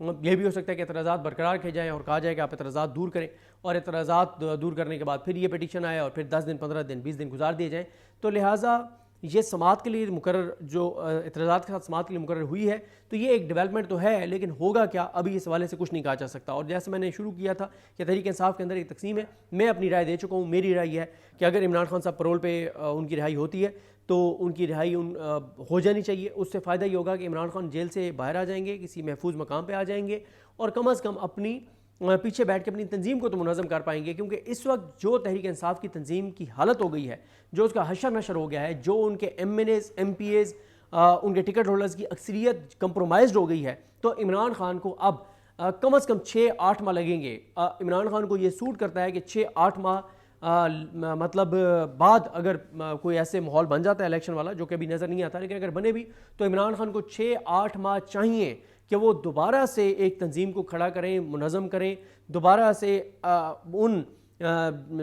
یہ بھی ہو سکتا ہے کہ اعتراضات برقرار رکھے جائیں اور کہا جائے کہ آپ اعتراضات دور کریں، اور اعتراضات دور کرنے کے بعد پھر یہ پٹیشن آئے اور پھر 10 دن 15 دن 20 دن گزار دیے جائیں. تو لہٰذا یہ سماعت کے لیے مقرر جو اعتراضات کے ساتھ سماعت کے لیے مقرر ہوئی ہے تو یہ ایک ڈیولپمنٹ تو ہے، لیکن ہوگا کیا ابھی اس حوالے سے کچھ نہیں کہا جا سکتا. اور جیسے میں نے شروع کیا تھا کہ تحریک انصاف کے اندر ایک تقسیم ہے، میں اپنی رائے دے چکا ہوں. میری رائے یہ ہے کہ اگر عمران خان صاحب پرول پہ ان کی رہائی ہوتی ہے تو ان کی رہائی ہو جانی چاہیے. اس سے فائدہ یہ ہوگا کہ عمران خان جیل سے باہر آ جائیں گے، کسی محفوظ مقام پہ آ جائیں گے، اور کم از کم اپنی پیچھے بیٹھ کے اپنی تنظیم کو تو منظم کر پائیں گے. کیونکہ اس وقت جو تحریک انصاف کی تنظیم کی حالت ہو گئی ہے، جو اس کا حشر نشر ہو گیا ہے، جو ان کے MNAs MPAs ان کے ٹکٹ ہولڈرز کی اکثریت کمپرومائزڈ ہو گئی ہے، تو عمران خان کو اب کم از کم 6-8 ماہ لگیں گے. عمران خان کو یہ سوٹ کرتا ہے کہ 6-8 ماہ مطلب بعد اگر کوئی ایسے ماحول بن جاتا ہے الیکشن والا، جو کہ ابھی نظر نہیں آتا، لیکن اگر بنے بھی تو عمران خان کو 6-8 ماہ چاہیے کہ وہ دوبارہ سے ایک تنظیم کو کھڑا کریں، منظم کریں، دوبارہ سے ان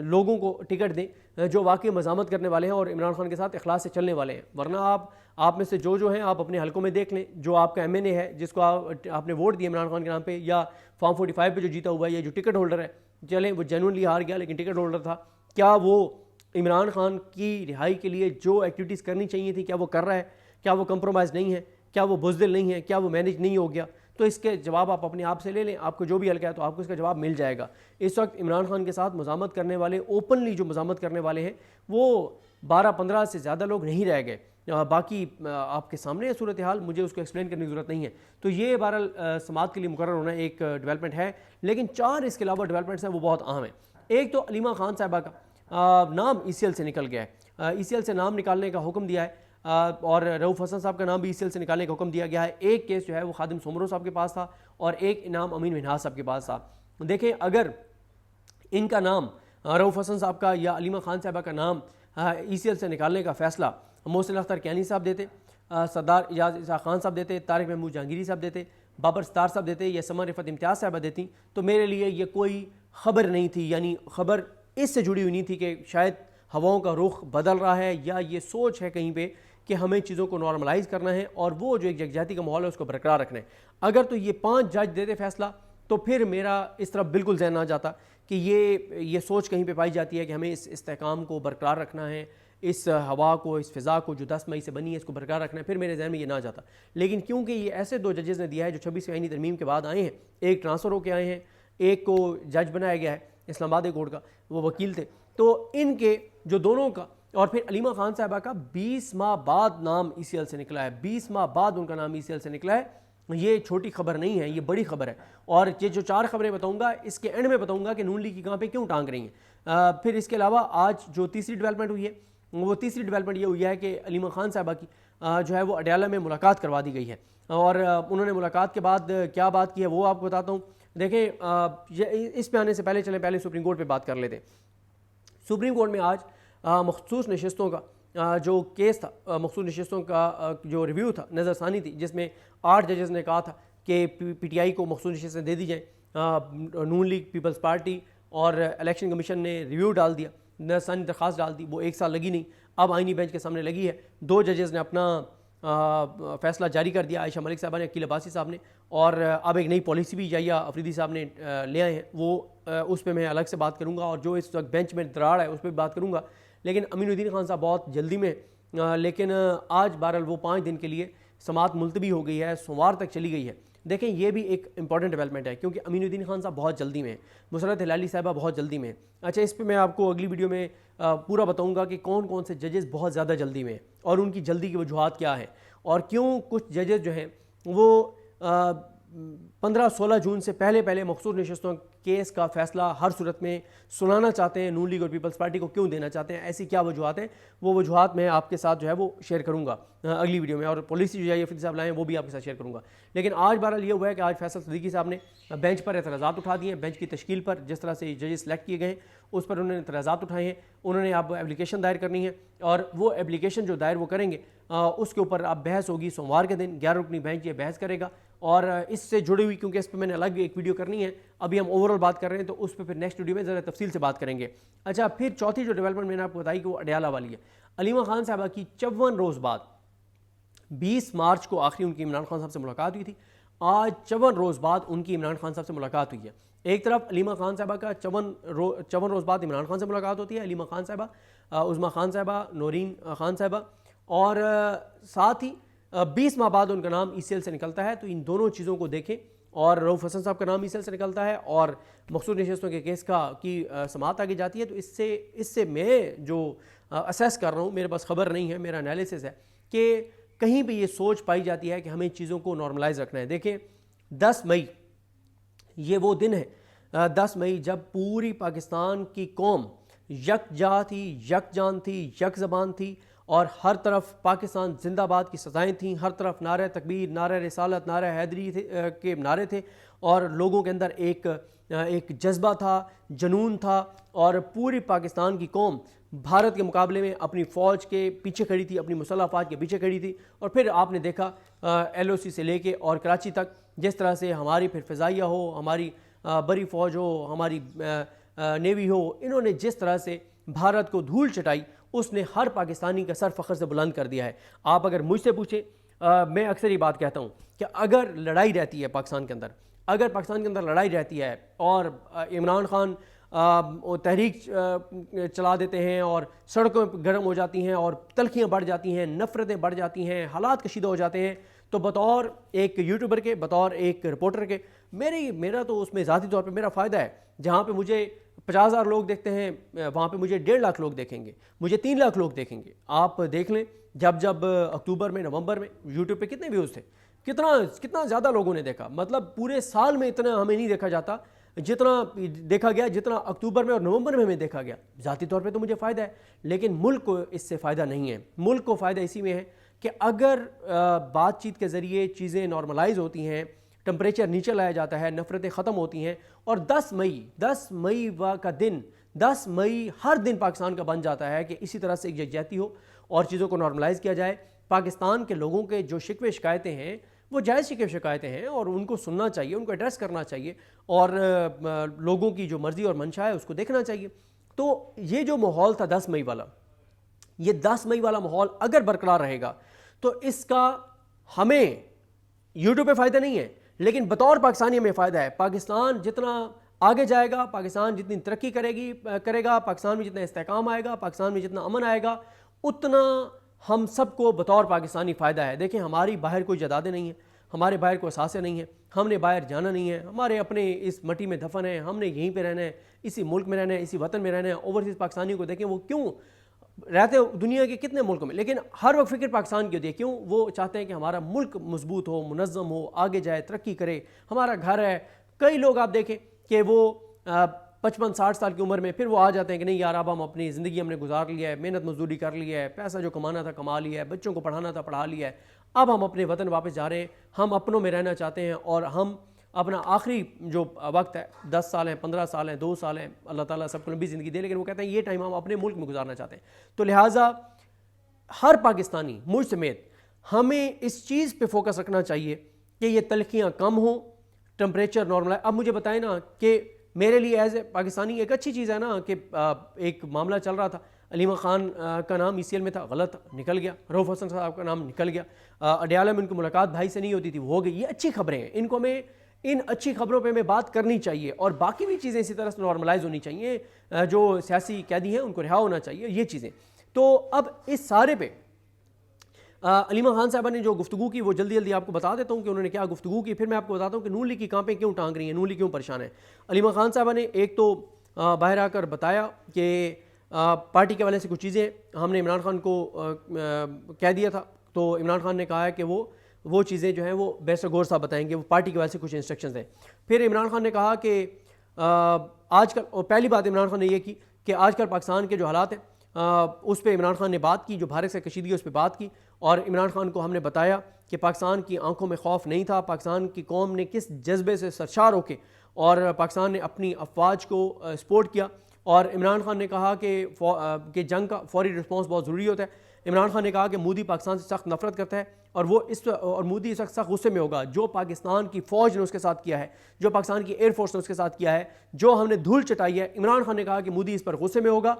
لوگوں کو ٹکٹ دیں جو واقعی مزاحمت کرنے والے ہیں اور عمران خان کے ساتھ اخلاص سے چلنے والے ہیں. ورنہ آپ میں سے جو ہیں آپ اپنے حلقوں میں دیکھ لیں، جو آپ کا ایم این اے ہے جس کو آپ نے ووٹ دیا عمران خان کے نام پہ، یا فارم 45 پہ جو جیتا ہوا ہے، یا جو ٹکٹ ہولڈر ہے، چلیں وہ جینوئنلی ہار گیا لیکن ٹکٹ ہولڈر تھا، کیا وہ عمران خان کی رہائی کے لیے جو ایکٹیویٹیز کرنی چاہیے تھی کیا وہ کر رہا ہے؟ کیا وہ کمپرومائز نہیں ہے؟ کیا وہ بزدل نہیں ہے؟ کیا وہ مینیج نہیں ہو گیا؟ تو اس کے جواب آپ اپنے آپ سے لے لیں. آپ کو جو بھی حلقہ ہے تو آپ کو اس کا جواب مل جائے گا. اس وقت عمران خان کے ساتھ مزاحمت کرنے والے، اوپنلی جو مزاحمت کرنے والے ہیں، وہ 12-15 سے زیادہ لوگ نہیں رہ گئے. باقی آپ کے سامنے ہے صورتحال، مجھے اس کو ایکسپلین کرنے کی ضرورت نہیں ہے. تو یہ بہرحال سماعت کے لیے مقرر ہونا ایک ڈیولپمنٹ ہے، لیکن 4 اس کے علاوہ ڈیولپمنٹس ہیں وہ بہت اہم ہیں. ایک تو علیمہ خان صاحبہ کا نام ای سی ایل سے نکل گیا ہے، ای سی ایل سے نام نکالنے کا حکم دیا ہے، اور رؤوف حسن صاحب کا نام بھی ای سی ایل سے نکالنے کا حکم دیا گیا ہے. ایک کیس جو ہے وہ خادم سومرو صاحب کے پاس تھا اور ایک انعام امین منہاس صاحب کے پاس تھا. دیکھیں اگر ان کا نام رؤوف حسن صاحب کا یا علیمہ خان صاحبہ کا نام ای سی ایل سے نکالنے کا فیصلہ محسن اختر کیانی صاحب دیتے، سردار اعجاز اسحاق خان صاحب دیتے، طارق محمود جہانگیری صاحب دیتے، بابر ستار صاحب دیتے، یا سما رفعت امتیاز صاحبہ دیتی، تو میرے لیے یہ کوئی خبر نہیں تھی. یعنی خبر اس سے جڑی ہوئی نہیں تھی کہ شاید ہواؤں کا رخ بدل رہا ہے، یا یہ سوچ ہے کہیں پہ کہ ہمیں چیزوں کو نارملائز کرنا ہے اور وہ جو ایک یکجہتی کا ماحول ہے اس کو برقرار رکھنا ہے. اگر تو یہ 5 جج دیتے فیصلہ تو پھر میرا اس طرف بالکل ذہن نہ جاتا کہ یہ سوچ کہیں پہ پائی جاتی ہے کہ ہمیں اس استحکام کو برقرار رکھنا ہے، اس ہوا کو، اس فضا کو جو 10 مئی سے بنی ہے اس کو برقرار رکھنا ہے، پھر میرے ذہن میں یہ نہ جاتا. لیکن کیونکہ یہ ایسے 2 ججز نے دیا ہے جو 26ویں آئینی ترمیم کے بعد آئے ہیں، ایک ٹرانسفر ہو کے آئے ہیں، ایک کو جج بنایا گیا ہے اسلام آباد کورٹ کا، وہ وکیل تھے، تو ان کے جو دونوں کا، اور پھر علیمہ خان صاحبہ کا 20 ماہ بعد نام ای سی ایل سے نکلا ہے، 20 ماہ بعد ان کا نام ای سی ایل سے نکلا ہے. یہ چھوٹی خبر نہیں ہے، یہ بڑی خبر ہے. اور یہ جو 4 خبریں بتاؤں گا اس کے اینڈ میں بتاؤں گا کہ نون لیگ کی کہاں پہ کیوں ٹانگ رہی ہیں. پھر اس کے علاوہ آج جو تیسری ڈیولپمنٹ ہوئی ہے، وہ تیسری ڈیولپمنٹ یہ ہوئی ہے کہ علیمہ خان صاحبہ کی جو ہے وہ اڈیالہ میں ملاقات کروا دی گئی ہے، اور انہوں نے ملاقات کے بعد کیا بات کی ہے وہ آپ کو بتاتا ہوں. دیکھیں اس پہ آنے سے پہلے چلیں پہلے سپریم کورٹ پہ بات کر لیتے ہیں. سپریم کورٹ میں آج مخصوص نشستوں کا جو کیس تھا، مخصوص نشستوں کا جو ریویو تھا، نظر ثانی تھی، جس میں 8 ججز نے کہا تھا کہ پی ٹی آئی کو مخصوص نشستیں دے دی جائیں. نون لیگ، پیپلز پارٹی اور الیکشن کمیشن نے ریویو ڈال دیا، نظر ثانی درخواست ڈال دی، وہ 1 سال لگی نہیں، اب آئینی بینچ کے سامنے لگی ہے. 2 ججز نے اپنا فیصلہ جاری کر دیا، عائشہ ملک صاحبہ نے، عقیل عباسی صاحب نے، اور اب ایک نئی پالیسی بھی یحییٰ افریدی صاحب نے لے آئے ہیں. وہ اس پہ میں الگ سے بات کروں گا، اور جو اس وقت بینچ میں دراڑ ہے اس پہ بھی بات کروں گا. لیکن امین الدین خان صاحب بہت جلدی میں، لیکن آج بہرحال وہ 5 دن کے لیے سماعت ملتوی ہو گئی ہے، سوموار تک چلی گئی ہے. دیکھیں یہ بھی ایک امپورٹنٹ ڈیولپمنٹ ہے، کیونکہ امین الدین خان صاحب بہت جلدی میں ہیں، مسرت ہلالی صاحبہ بہت جلدی میں ہیں. اچھا، اس پہ میں آپ کو اگلی ویڈیو میں پورا بتاؤں گا کہ کون کون سے ججز بہت زیادہ جلدی میں ہیں اور ان کی جلدی کی وجوہات کیا ہیں، اور کیوں کچھ ججز جو ہیں وہ 15-16 جون سے پہلے مخصوص نشستوں کیس کا فیصلہ ہر صورت میں سنانا چاہتے ہیں، نون لیگ اور پیپلز پارٹی کو کیوں دینا چاہتے ہیں، ایسی کیا وجوہات ہیں. وہ وجوہات میں آپ کے ساتھ جو ہے وہ شیئر کروں گا اگلی ویڈیو میں، اور پالیسی جو ہے افریدی صاحب لائے ہیں وہ بھی آپ کے ساتھ شیئر کروں گا. لیکن آج بہرحال یہ ہوا ہے کہ آج فیصل صدیقی صاحب نے بینچ پر اعتراضات اٹھا دیے ہیں، بینچ کی تشکیل پر، جس طرح سے ججز سلیکٹ کیے گئے ہیں اس پر انہوں نے اعتراضات اٹھائے ہیں. انہوں نے اب اپلیکیشن دائر کرنی ہے، اور وہ اپلیکیشن جو دائر وہ کریں گے اس کے اوپر اب بحث ہوگی سوموار کے دن. 11 رکنی بینچ یہ بحث کرے گا، اور اس سے جڑی ہوئی، کیونکہ اس پہ میں نے الگ ایک ویڈیو کرنی ہے، ابھی ہم اوورال بات کر رہے ہیں تو اس پہ پھر نیکسٹ ویڈیو میں ذرا تفصیل سے بات کریں گے. اچھا، پھر چوتھی جو ڈیولپمنٹ میں نے آپ کو بتائی کہ وہ اڈیالہ والی ہے. علیمہ خان صاحبہ کی 54 روز بعد 20 مارچ کو آخری ان کی عمران خان صاحب سے ملاقات ہوئی تھی. آج 54 روز بعد ان کی عمران خان صاحب سے ملاقات ہوئی ہے. ایک طرف علیمہ خان صاحبہ کا 54 روز بعد عمران خان سے ملاقات ہوتی ہے, علیمہ خان صاحبہ, عظمیٰ خان صاحبہ, نورین خان صاحبہ, اور ساتھ ہی 20 ماہ بعد ان کا نام ای سی ایل سے نکلتا ہے. تو ان دونوں چیزوں کو دیکھیں, اور رؤف حسن صاحب کا نام ای سی ایل سے نکلتا ہے اور مخصوص نشستوں کے کیس کی سماعت آگے جاتی ہے. تو اس سے میں جو اسیس کر رہا ہوں, میرے پاس خبر نہیں ہے, میرا انالیسس ہے کہ کہیں بھی یہ سوچ پائی جاتی ہے کہ ہمیں چیزوں کو نارملائز رکھنا ہے. دیکھیں 10 مئی یہ وہ دن ہے, 10 مئی جب پوری پاکستان کی قوم یکجا تھی, یکجان تھی, یک زبان تھی, اور ہر طرف پاکستان زندہ باد کی سزائیں تھیں, ہر طرف نعرہ تکبیر, نعرہ رسالت, نعرہ حیدری کے نعرے تھے, اور لوگوں کے اندر ایک جذبہ تھا, جنون تھا, اور پوری پاکستان کی قوم بھارت کے مقابلے میں اپنی فوج کے پیچھے کھڑی تھی, اپنی مسلح افواج کے پیچھے کھڑی تھی. اور پھر آپ نے دیکھا ایل او سی سے لے کے اور کراچی تک جس طرح سے ہماری پھر فضائیہ ہو, ہماری بری فوج ہو, ہماری نیوی ہو, انہوں نے جس طرح سے بھارت کو دھول چٹائی, اس نے ہر پاکستانی کا سر فخر سے بلند کر دیا ہے. آپ اگر مجھ سے پوچھیں, میں اکثر یہ بات کہتا ہوں کہ اگر لڑائی رہتی ہے پاکستان کے اندر, اگر پاکستان کے اندر لڑائی رہتی ہے اور عمران خان تحریک چلا دیتے ہیں اور سڑکوں گرم ہو جاتی ہیں اور تلخیاں بڑھ جاتی ہیں, نفرتیں بڑھ جاتی ہیں, حالات کشیدہ ہو جاتے ہیں, تو بطور ایک یوٹیوبر کے, بطور ایک رپورٹر کے, میرا تو اس میں ذاتی طور پہ میرا فائدہ ہے. جہاں پہ مجھے 50,000 لوگ دیکھتے ہیں, وہاں پہ مجھے 1.5 لاکھ لوگ دیکھیں گے, مجھے 3 لاکھ لوگ دیکھیں گے. آپ دیکھ لیں جب اکتوبر میں, نومبر میں یوٹیوب پہ کتنے ویوز تھے, کتنا زیادہ لوگوں نے دیکھا. مطلب پورے سال میں اتنا ہمیں نہیں دیکھا جاتا جتنا دیکھا گیا, جتنا اکتوبر میں اور نومبر میں ہمیں دیکھا گیا. ذاتی طور پہ تو مجھے فائدہ ہے, لیکن ملک کو اس سے فائدہ نہیں ہے. ملک کو فائدہ اسی میں ہے کہ اگر بات چیت کے ذریعے چیزیں نارملائز ہوتی ہیں, ٹمپریچر نیچے لایا جاتا ہے, نفرتیں ختم ہوتی ہیں, اور 10 مئی کا دن, 10 مئی ہر دن پاکستان کا بن جاتا ہے کہ اسی طرح سے ایک یکجہتی ہو اور چیزوں کو نارملائز کیا جائے. پاکستان کے لوگوں کے جو شکوے شکایتیں ہیں وہ جائز شکایتیں ہیں, اور ان کو سننا چاہیے, ان کو ایڈریس کرنا چاہیے, اور لوگوں کی جو مرضی اور منشا ہے اس کو دیکھنا چاہیے. تو یہ جو ماحول تھا 10 مئی والا, یہ 10 مئی والا ماحول اگر برقرار رہے گا تو اس کا ہمیں یوٹیوب پہ فائدہ نہیں ہے, لیکن بطور پاکستانی ہمیں فائدہ ہے. پاکستان جتنا آگے جائے گا, پاکستان جتنی ترقی کرے گا, پاکستان میں جتنا استحکام آئے گا, پاکستان میں جتنا امن آئے گا, اتنا ہم سب کو بطور پاکستانی فائدہ ہے. دیکھیں ہماری باہر کوئی جدادیں نہیں ہیں, ہمارے باہر کوئی اثاثے نہیں ہیں, ہم نے باہر جانا نہیں ہے, ہمارے اپنے اس مٹی میں دفن ہے, ہم نے یہیں پہ رہنا ہے, اسی ملک میں رہنا ہے, اسی وطن میں رہنا ہے. اوورسیز پاکستانیوں کو دیکھیں وہ کیوں رہتے دنیا کے کتنے ملکوں میں, لیکن ہر وقت فکر پاکستان کی ہوتی ہے. کیوں؟ وہ چاہتے ہیں کہ ہمارا ملک مضبوط ہو, منظم ہو, آگے جائے, ترقی کرے, ہمارا گھر ہے. کئی لوگ آپ دیکھیں کہ وہ 55-60 سال کی عمر میں پھر وہ آ جاتے ہیں کہ نہیں یار اب ہم اپنی زندگی ہم نے گزار لیا ہے, محنت مزدوری کر لی ہے, پیسہ جو کمانا تھا کما لیا ہے, بچوں کو پڑھانا تھا پڑھا لیا ہے, اب ہم اپنے وطن واپس جا رہے ہیں, ہم اپنوں میں رہنا چاہتے ہیں, اور ہم اپنا آخری جو وقت ہے 10 سال ہیں, 15 سال ہیں, 2 سال ہیں, اللہ تعالیٰ سب کو لمبی زندگی دے, لیکن وہ کہتے ہیں یہ ٹائم ہم اپنے ملک میں گزارنا چاہتے ہیں. تو لہٰذا ہر پاکستانی مجھ سمیت ہمیں اس چیز پہ فوکس رکھنا چاہیے کہ یہ تلخیاں کم ہوں, ٹمپریچر نارمل ہے. اب مجھے بتائیں نا کہ میرے لیے ایز اے پاکستانی ایک اچھی چیز ہے نا کہ ایک معاملہ چل رہا تھا, علیمہ خان کا نام ای سی ایل میں تھا, غلط نکل گیا. رؤف حسن صاحب کا نام نکل گیا. اڈیالہ میں ان کی ملاقات بھائی سے نہیں ہوتی تھی, وہ ہو گئی. یہ اچھی خبریں ہیں, ان کو ہمیں ان اچھی خبروں پہ ہمیں بات کرنی چاہیے, اور باقی بھی چیزیں اسی طرح سے نارملائز ہونی چاہیے. جو سیاسی قیدی ہیں ان کو رہا ہونا چاہیے, یہ چیزیں. تو اب اس سارے پہ علیمہ خان صاحبہ نے جو گفتگو کی وہ جلدی آپ کو بتا دیتا ہوں کہ انہوں نے کیا گفتگو کی, پھر میں آپ کو بتاتا ہوں کہ نون لیگ کی کانپیں کیوں ٹانگ رہی ہیں, نون لیگ کیوں پریشان ہے. علیمہ خان صاحبہ نے ایک تو باہر آ کر بتایا کہ پارٹی کے والے سے کچھ چیزیں ہم نے عمران خان کو کہہ دیا تھا, تو عمران خان نے کہا ہے کہ وہ چیزیں جو ہیں وہ بیسر غور صاحب بتائیں گے, وہ پارٹی کے والے سے کچھ انسٹرکشنز ہیں. پھر عمران خان نے کہا کہ آج کل, اور پہلی بات عمران خان نے یہ کی کہ آج کل پاکستان کے جو حالات ہیں اس پہ عمران خان نے بات کی, جو بھارت سے کشیدگی اس پہ بات کی, اور عمران خان کو ہم نے بتایا کہ پاکستان کی آنکھوں میں خوف نہیں تھا, پاکستان کی قوم نے کس جذبے سے سرشار ہو کے اور پاکستان نے اپنی افواج کو سپورٹ کیا. اور عمران خان نے کہا کہ جنگ کا فوری رسپانس بہت ضروری ہوتا ہے. عمران خان نے کہا کہ مودی پاکستان سے سخت نفرت کرتا ہے, اور مودی اس وقت سخت غصے میں ہوگا. جو پاکستان کی فوج نے اس کے ساتھ کیا ہے, جو پاکستان کی ایئر فورس نے اس کے ساتھ کیا ہے, جو ہم نے دھول چٹائی ہے, عمران خان نے کہا کہ مودی اس پر غصے میں ہوگا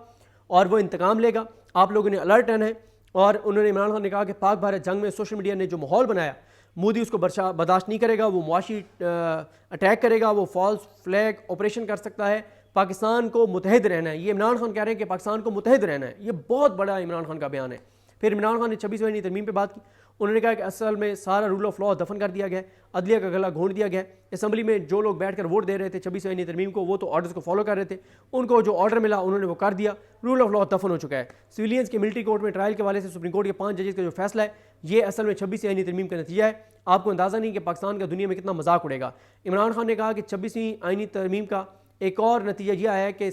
اور وہ انتقام لے گا. آپ لوگوں نے الرٹ رہنا ہے. اور انہوں نے عمران خان نے کہا کہ پاک بھارت جنگ میں سوشل میڈیا نے جو ماحول بنایا مودی اس کو برداشت نہیں کرے گا، وہ معاشی اٹیک کرے گا، وہ فالس فلیگ آپریشن کر سکتا ہے. پاکستان کو متحد رہنا ہے. یہ عمران خان کہہ رہے ہیں کہ پاکستان کو متحد رہنا ہے. یہ بہت بڑا عمران خان کا بیان ہے. پھر عمران خان نے 26ویں ترمیم پہ بات کی. انہوں نے کہا کہ اصل میں سارا رول آف لا دفن کر دیا گیا ہے، عدلیہ کا گلا گھونٹ دیا گیا ہے. اسمبلی میں جو لوگ بیٹھ کر ووٹ دے رہے تھے 26ویں ترمیم کو، وہ تو آرڈرز کو فالو کر رہے تھے. ان کو جو آرڈر ملا انہوں نے وہ کر دیا. رول آف لا دفن ہو چکا ہے. سویلینز کے ملٹری کورٹ میں ٹرائل کے حوالے سے سپریم کورٹ کے 5 ججز کا جو فیصلہ ہے، یہ اصل میں 26ویں ترمیم کا نتیجہ ہے. آپ کو اندازہ نہیں کہ پاکستان کا دنیا میں کتنا مذاق اڑے گا. عمران خان نے کہا کہ 26ویں آئینی ترمیم کا ایک اور نتیجہ یہ آیا ہے کہ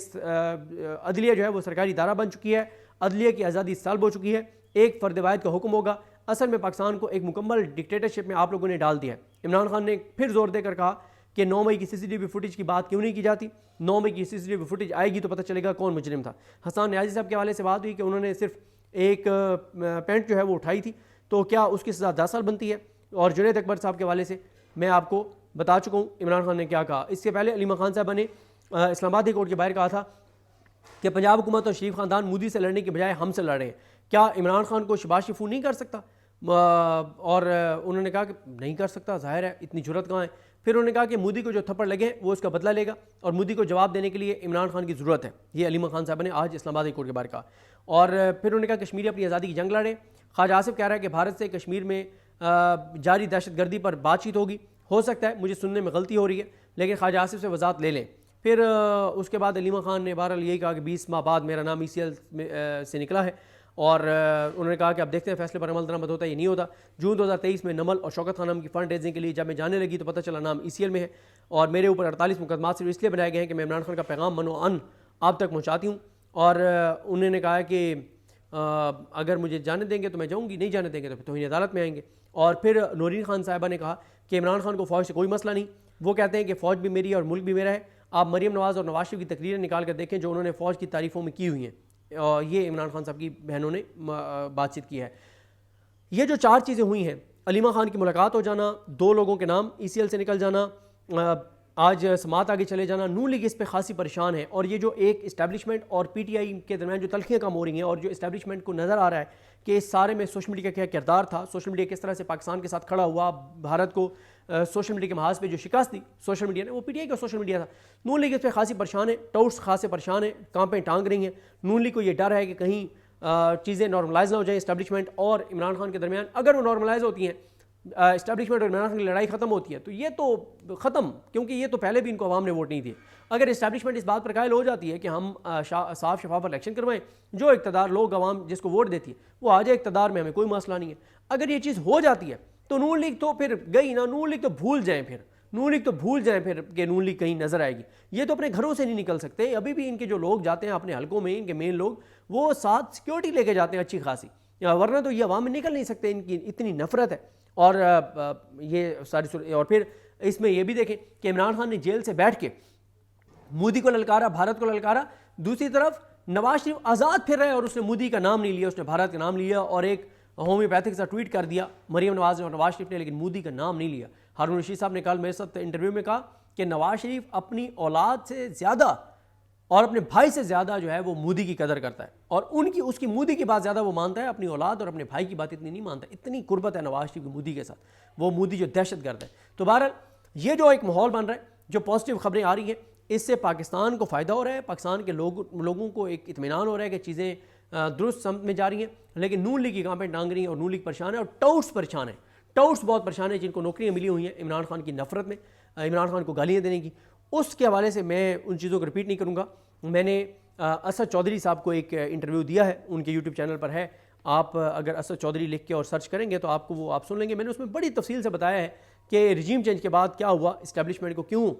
عدلیہ جو ہے وہ سرکاری ادارہ بن چکی ہے، عدلیہ کی آزادی سلب ہو چکی ہے، ایک فرد واحد کا حکم ہوگا. اصل میں پاکستان کو ایک مکمل ڈکٹیٹرشپ میں آپ لوگوں نے ڈال دیا ہے. عمران خان نے پھر زور دے کر کہا کہ 9 مئی کی CCTV فوٹیج کی بات کیوں نہیں کی جاتی. 9 مئی کی CCTV فوٹیج آئے گی تو پتہ چلے گا کون مجرم تھا. حسان نیازی صاحب کے حوالے سے بات ہوئی کہ انہوں نے صرف ایک پینٹ جو ہے وہ اٹھائی تھی، تو کیا اس کی سزا 10 سال بنتی ہے. اور جنید اکبر صاحب کے حوالے سے میں آپ کو بتا چکا ہوں عمران خان نے کیا کہا. اس سے پہلے علیمہ خان صاحبہ نے اسلام آباد کورٹ کے باہر کہا تھا کہ پنجاب حکومت اور شریف خاندان مودی سے لڑنے کے بجائے ہم سے لڑ رہے ہیں. کیا عمران خان کو شباز شریف فون نہیں کر سکتا؟ اور انہوں نے کہا کہ نہیں کر سکتا، ظاہر ہے اتنی جرت کہاں ہے. پھر انہوں نے کہا کہ مودی کو جو تھپڑ لگے وہ اس کا بدلہ لے گا اور مودی کو جواب دینے کے لیے عمران خان کی ضرورت ہے. یہ علیمہ خان صاحب نے آج اسلام آباد کورٹ کے باہر کہا. اور پھر انہوں نے کہا کشمیر اپنی آزادی کی جنگ لڑے. خواجہ آصف کہہ رہا ہے کہ بھارت سے کشمیر میں جاری دہشت گردی پر بات چیت ہوگی. ہو سکتا ہے مجھے سننے میں غلطی ہو رہی ہے، لیکن خواجہ آصف سے وضاحت لے لیں. پھر اس کے بعد علیمہ خان نے بہرحال یہی کہا کہ 20 ماہ بعد میرا نام ECL سے نکلا ہے. اور انہوں نے کہا کہ اب دیکھتے ہیں فیصلے پر عمل درآمد ہوتا ہے یہ نہیں ہوتا. جون 2023 میں نمل اور شوکت خانم کی فنڈ ریزنگ کے لیے جب میں جانے لگی تو پتہ چلا نام ECL میں ہے، اور میرے اوپر 48 مقدمات صرف اس لیے بنائے گئے ہیں کہ میں عمران خان کا پیغام من و ان آپ تک پہنچاتی ہوں. اور انہوں نے کہا کہ اگر مجھے جانے دیں گے تو میں جاؤں گی، نہیں جانے دیں گے تو پھر توہین عدالت میں آئیں گے. اور پھر نورین خان صاحبہ نے کہا کہ عمران خان کو فوج سے کوئی مسئلہ نہیں. وہ کہتے ہیں کہ فوج بھی میری ہے اور ملک بھی میرا ہے. آپ مریم نواز اور نواز شریف کی تقریریں نکال کر دیکھیں جو انہوں نے فوج کی تعریفوں میں کی ہوئی ہیں. یہ عمران خان صاحب کی بہنوں نے بات چیت کی ہے. یہ جو 4 چیزیں ہوئی ہیں، علیمہ خان کی ملاقات ہو جانا، 2 لوگوں کے نام ECL سے نکل جانا، آج سماعت آگے چلے جانا، نون لیگ اس پہ خاصی پریشان ہے. اور یہ جو ایک اسٹیبلشمنٹ اور PTI کے درمیان جو تلخیاں کم ہو رہی ہیں، اور جو اسٹیبلشمنٹ کو نظر آ رہا ہے کہ اس سارے میں سوشل میڈیا کا کیا کردار تھا، سوشل میڈیا کس طرح سے پاکستان کے ساتھ کھڑا ہوا، بھارت کو سوشل میڈیا کے محاذ پہ جو شکست دی سوشل میڈیا نے وہ PTI کا سوشل میڈیا تھا. نون لیگ اس پہ خاصی پریشان ہے، ٹاؤٹس خاصے پریشان ہیں، کانپیں ٹانگ رہی ہیں. نون لیگ کو یہ ڈر ہے کہ کہیں چیزیں نارملائز نہ ہو جائیں اسٹیبلشمنٹ اور عمران خان کے درمیان. اگر وہ نارملائز ہوتی ہیں، اسٹیبلشمنٹ اور عمران خان کی لڑائی ختم ہوتی ہے تو یہ تو ختم، کیونکہ یہ تو پہلے بھی ان کو عوام نے ووٹ نہیں دیے. اگر اسٹیبلشمنٹ اس بات پر قائل ہو جاتی ہے کہ ہم صاف شفاف الیکشن کروائیں، جو اقتدار لوگ عوام جس کو ووٹ دیتی ہے وہ آ جائے اقتدار میں، ہمیں کوئی مسئلہ نہیں ہے. اگر یہ چیز ہو جاتی ہے تو نون لیگ تو پھر گئی نا، نون لیگ تو بھول جائیں پھر کہ نون لیگ کہیں نظر آئے گی. یہ تو اپنے گھروں سے نہیں نکل سکتے. ابھی بھی ان کے جو لوگ جاتے ہیں اپنے حلقوں میں، ان کے مین لوگ، وہ ساتھ سیکیورٹی لے کے جاتے ہیں اچھی خاصی، ورنہ تو یہ عوام میں نکل نہیں سکتے. ان کی اتنی نفرت ہے. اور یہ ساری اور پھر اس میں یہ بھی دیکھیں کہ عمران خان نے جیل سے بیٹھ کے مودی کو للکارا، بھارت کو للکارا، دوسری طرف نواز شریف آزاد پھر رہے اور اس نے مودی کا نام نہیں لیا، اس نے بھارت کا نام لیا اور ایک ہومیوپیتھک سا ٹویٹ کر دیا مریم نواز نے اور نواز شریف نے، لیکن مودی کا نام نہیں لیا. ہارون رشید صاحب نے کل میرے ساتھ انٹرویو میں کہا کہ نواز شریف اپنی اولاد سے زیادہ اور اپنے بھائی سے زیادہ جو ہے وہ مودی کی قدر کرتا ہے، اور اس کی مودی کی بات زیادہ وہ مانتا ہے، اپنی اولاد اور اپنے بھائی کی بات اتنی نہیں مانتا. اتنی قربت ہے نواز شریف کی مودی کے ساتھ، وہ مودی جو دہشت گرد ہے. تو بہرحال یہ جو ایک ماحول بن رہا ہے، جو پازیٹیو خبریں آ رہی ہیں، اس سے پاکستان کو فائدہ ہو رہا ہے، پاکستان کے لوگوں کو ایک اطمینان ہو رہا ہے کہ چیزیں درست سمت میں جا رہی ہیں. لیکن نون لیگ کی کانپیں ٹانگ رہی ہیں اور نون لیگ پریشان ہے اور ٹاؤٹس پریشان ہیں. ٹاؤٹس بہت پریشان ہیں جن کو نوکریاں ملی ہوئی ہیں عمران خان کی نفرت میں، عمران خان کو گالیاں دینے کی. اس کے حوالے سے میں ان چیزوں کو رپیٹ نہیں کروں گا. میں نے اسد چودھری صاحب کو ایک انٹرویو دیا ہے، ان کے یوٹیوب چینل پر ہے. آپ اگر اسد چودھری لکھ کے اور سرچ کریں گے تو آپ کو وہ آپ سن لیں گے. میں نے اس میں بڑی تفصیل سے بتایا ہے کہ رجیم چینج کے بعد کیا ہوا، اسٹیبلشمنٹ کو کیوں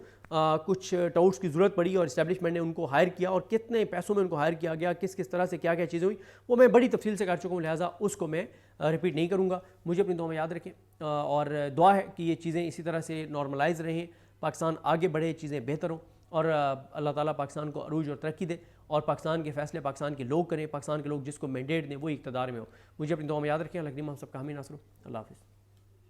کچھ ٹاؤٹس کی ضرورت پڑی اور اسٹیبلشمنٹ نے ان کو ہائر کیا اور کتنے پیسوں میں ان کو ہائر کیا گیا، کس طرح سے کیا چیزیں ہوئی، وہ میں بڑی تفصیل سے کر چکا ہوں، لہٰذا اس کو میں رپیٹ نہیں کروں گا. مجھے اپنی دعا میں یاد رکھیں اور دعا ہے کہ یہ چیزیں اسی طرح سے نارملائز رہیں، پاکستان آگے بڑھے، چیزیں بہتر ہوں اور اللہ تعالیٰ پاکستان کو عروج اور ترقی دے اور پاکستان کے فیصلے پاکستان کے لوگ کریں، پاکستان کے لوگ جس کو مینڈیٹ دیں وہی اقتدار میں ہو. مجھے اپنی دعا میں یاد رکھیں. اللہ کریم ہم سب کا حامی ناصر ہو. اللہ حافظ.